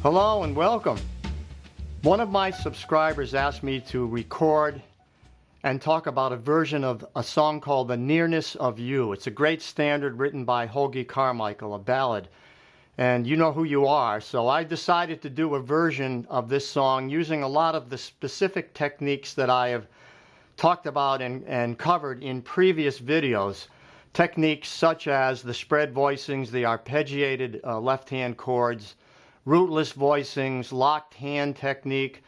Hello and welcome. One of my subscribers asked me to record and talk about a version of a song called The Nearness of You. It's a great standard written by Hoagy Carmichael, a ballad. And you know who you are, so I decided to do a version of this song using a lot of the specific techniques that I have talked about and covered in previous videos. Techniques such as the spread voicings, the arpeggiated left-hand chords, rootless voicings, locked hand technique,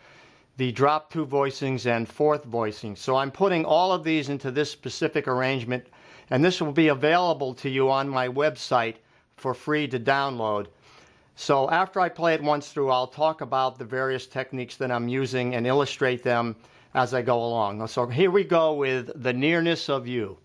the drop two voicings, and fourth voicing. So I'm putting all of these into this specific arrangement, and this will be available to you on my website for free to download. So after I play it once through, I'll talk about the various techniques that I'm using and illustrate them as I go along. So here we go with The Nearness of You.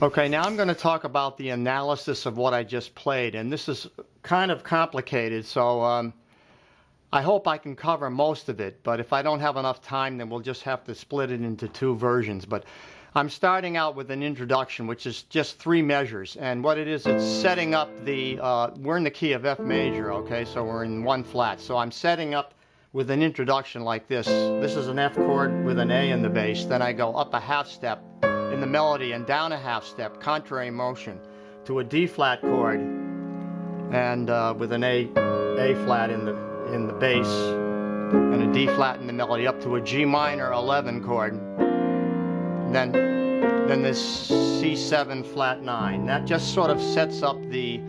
Okay, now I'm going to talk about the analysis of what I just played, and this is kind of complicated, so I hope I can cover most of it, but if I don't have enough time, then we'll just have to split it into two versions. But I'm starting out with an introduction, which is just 3 measures, and what it is, it's setting up the, we're in the key of F major, okay, so we're in 1 flat, so I'm setting up with an introduction like this. This is an F chord with an A in the bass, then I go up a half step in the melody and down a half step, contrary motion, to a D flat chord, and with an A flat in the bass and a D flat in the melody, up to a G minor 11 chord, and then this C7 flat 9. That just sort of sets up the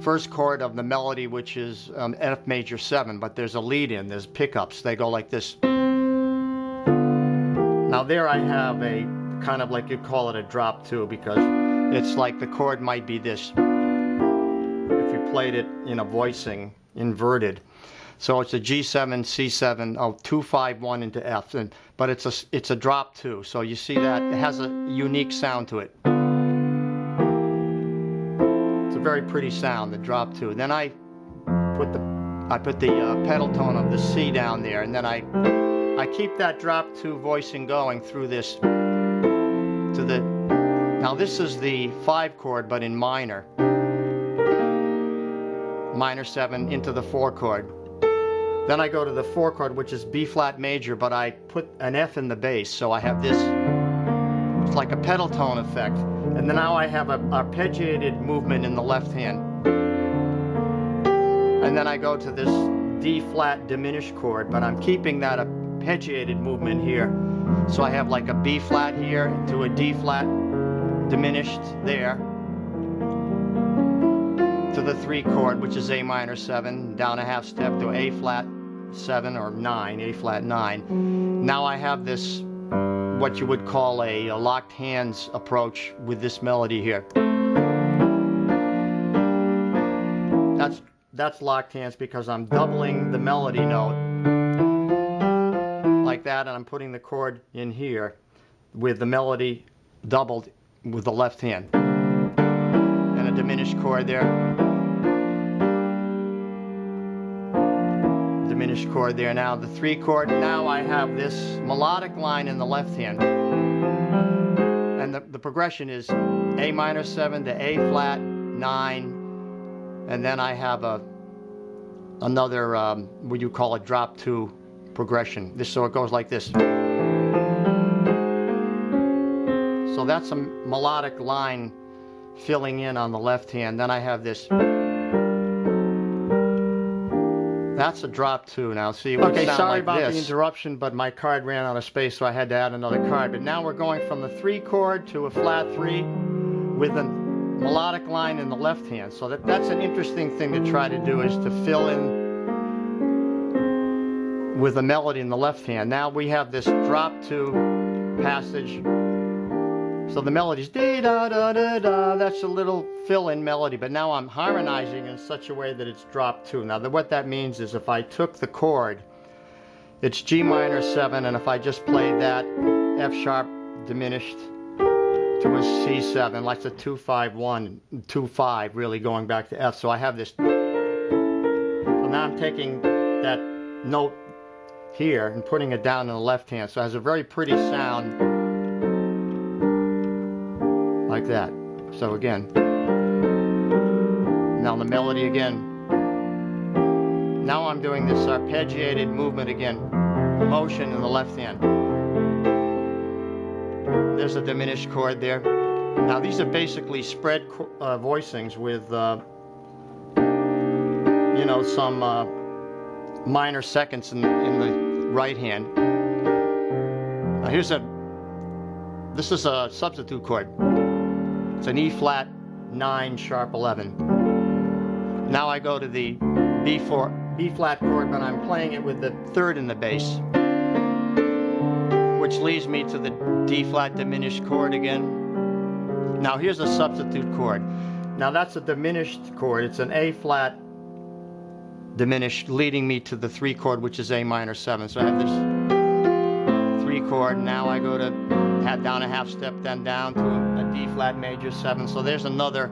first chord of the melody, which is F major 7, but there's a lead in, there's pickups, they go like this. Now there I have a kind of like you'd call it a drop 2, because it's like the chord might be this if you played it in a voicing inverted. So it's a G7, C7, 2, 5, 1 into F, but it's a drop 2. So you see that it has a unique sound to it. It's a very pretty sound, the drop 2. Then I put the pedal tone of the C down there, and then I keep that drop 2 voicing going through this to the, now this is the 5 chord but in minor 7 into the 4 chord. Then I go to the 4 chord, which is B flat major, but I put an F in the bass, so I have this, it's like a pedal tone effect. And then now I have an arpeggiated movement in the left hand. And then I go to this D flat diminished chord, but I'm keeping that arpeggiated movement here. So I have like a B flat here to a D flat diminished there. to the 3 chord, which is A minor 7, down a half step to A flat 7 or 9, A flat 9. Now I have this, what you would call a locked hands approach with this melody here. That's locked hands because I'm doubling the melody note like that, and I'm putting the chord in here with the melody doubled with the left hand. And a diminished chord there. Diminished chord there. Now the 3 chord, now I have this melodic line in the left hand. And the progression is A minor 7 to A flat 9. And then I have another, what you call a drop 2 progression. So it goes like this. So that's a melodic line filling in on the left hand. Then I have this. That's a drop 2 now. See, okay, sorry about the interruption, but my card ran out of space, so I had to add another card. But now we're going from the 3 chord to a flat 3 with a melodic line in the left hand. So that's an interesting thing to try to do, is to fill in with a melody in the left hand. Now we have this drop 2 passage. So the melody's dee da da da da. That's a little fill-in melody, but now I'm harmonizing in such a way that it's drop 2. Now what that means is if I took the chord, it's G minor 7, and if I just played that F sharp diminished to a C7, like the 2-5-1, 2-5, really going back to F. So I have this. So now I'm taking that note here and putting it down in the left hand. So it has a very pretty sound like that. So again, now the melody again. Now I'm doing this arpeggiated movement again, motion in the left hand. There's a diminished chord there. Now these are basically spread voicings with, you know, some minor seconds in the right hand. Now this is a substitute chord. It's an E flat 9 sharp 11. Now I go to the B flat chord, but I'm playing it with the 3rd in the bass, which leads me to the D flat diminished chord again. Now here's a substitute chord. Now that's a diminished chord. It's an A flat diminished, leading me to the 3 chord, which is A minor 7. So I have this 3 chord. Now I go to down a half step, then down to a D flat major 7. So there's another,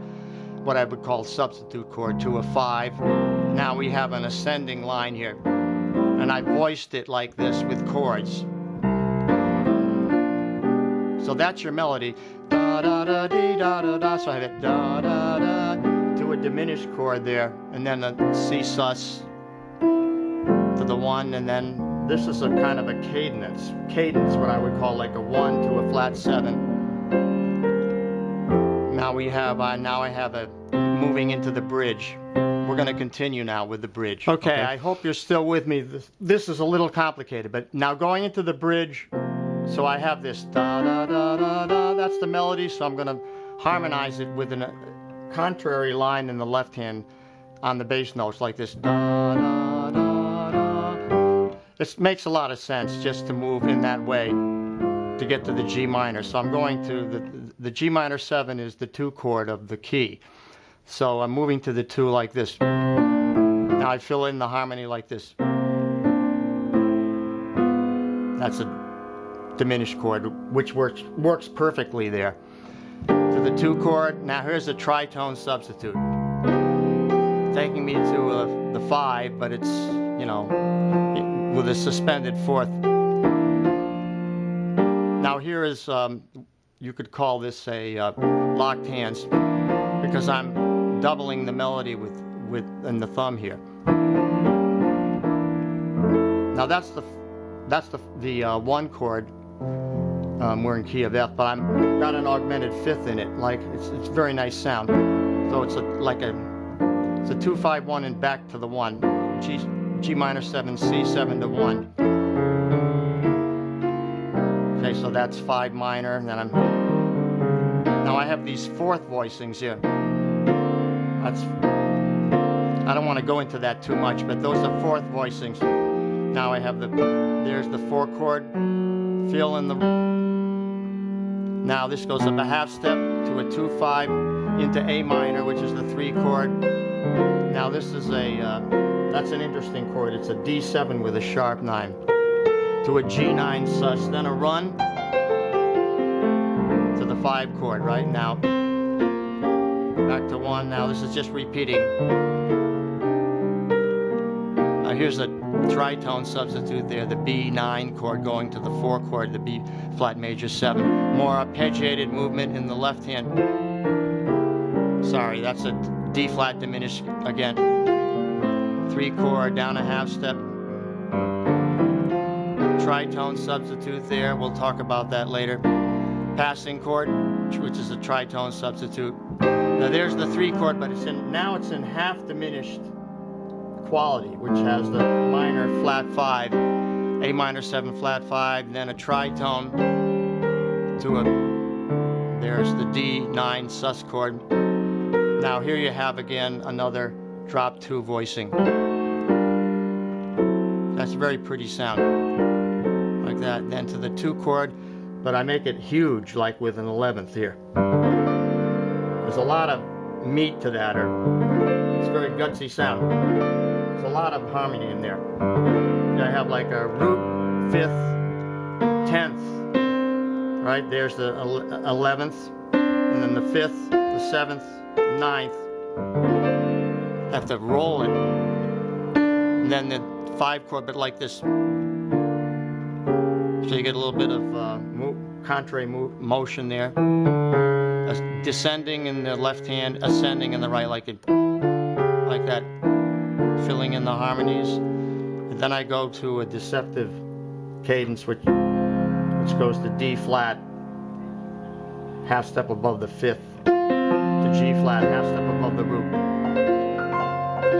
what I would call substitute chord, to a 5. Now we have an ascending line here, and I voiced it like this with chords. So that's your melody. Da da da dee da da da. So I have it da da da to a diminished chord there, and then a C sus to the 1, and then this is a kind of a cadence, what I would call like a 1 to a flat 7. Now we have, now I have a moving into the bridge. We're going to continue now with the bridge. Okay, I hope you're still with me. This is a little complicated, but now going into the bridge, so I have this da da da da da. That's the melody, so I'm going to harmonize it with a contrary line in the left hand on the bass notes, like this da da da da. It makes a lot of sense just to move in that way to get to the G minor. So I'm going to the G minor 7 is the 2 chord of the key. So I'm moving to the 2 like this. Now I fill in the harmony like this. That's a diminished chord, which works perfectly there. To the 2 chord. Now here's a tritone substitute, taking me to the 5, but it's, you know, with a suspended 4th. Now here is, you could call this a locked hands, because I'm doubling the melody in the thumb here. Now that's the 1 chord. We're in key of F, but I've got an augmented 5th in it. Like it's a very nice sound. So it's like a 2-5-1 and back to the 1. G minor 7, C7 to 1. Okay, so that's 5 minor, and then now I have these 4th voicings here. That's I don't want to go into that too much, but those are fourth voicings. Now I have there's the 4 chord, fill in the, now this goes up a half step to a 2-5 into A minor, which is the 3 chord. Now this is that's an interesting chord. It's a D7 with a sharp 9 to a G9 sus, then a run to the 5 chord. Right now, back to 1. Now this is just repeating. Now here's a tritone substitute there, the B9 chord going to the 4 chord, the B flat major 7. More arpeggiated movement in the left hand. Sorry, that's a D flat diminished again. 3 chord, down a half step. Tritone substitute there, we'll talk about that later. Passing chord, which is a tritone substitute. Now there's the 3 chord, but now it's in half diminished quality, which has the minor flat 5, A minor 7 flat 5, then a tritone to there's the D9 sus chord. Now here you have again another drop 2 voicing. That's a very pretty sound, like that. Then to the 2 chord, but I make it huge, like with an 11th here. There's a lot of meat to that, it's a very gutsy sound. There's a lot of harmony in there. I have like a root 5th, 10th, right? There's the 11th, and then the 5th, the 7th, 9th. Have to roll it. And then the 5 chord, but like this. So you get a little bit of contrary motion there. Descending in the left hand, ascending in the right, like that. Filling in the harmonies. And then I go to a deceptive cadence, which goes to D flat, half step above the 5th, to G flat, half step above the root,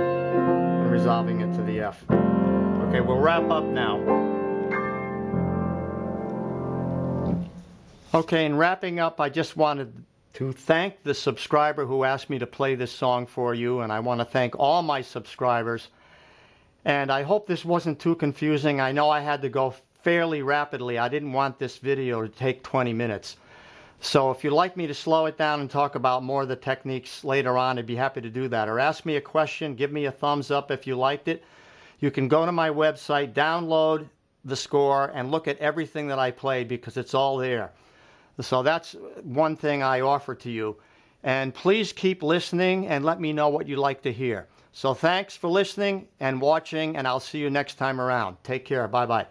and resolving it to the F. Okay, we'll wrap up now. Okay, in wrapping up, I just wanted to thank the subscriber who asked me to play this song for you, and I want to thank all my subscribers. And I hope this wasn't too confusing. I know I had to go fairly rapidly. I didn't want this video to take 20 minutes. So if you'd like me to slow it down and talk about more of the techniques later on, I'd be happy to do that. Or ask me a question, give me a thumbs up if you liked it. You can go to my website, download the score, and look at everything that I played, because it's all there. So that's one thing I offer to you. And please keep listening and let me know what you'd like to hear. So thanks for listening and watching, and I'll see you next time around. Take care. Bye-bye.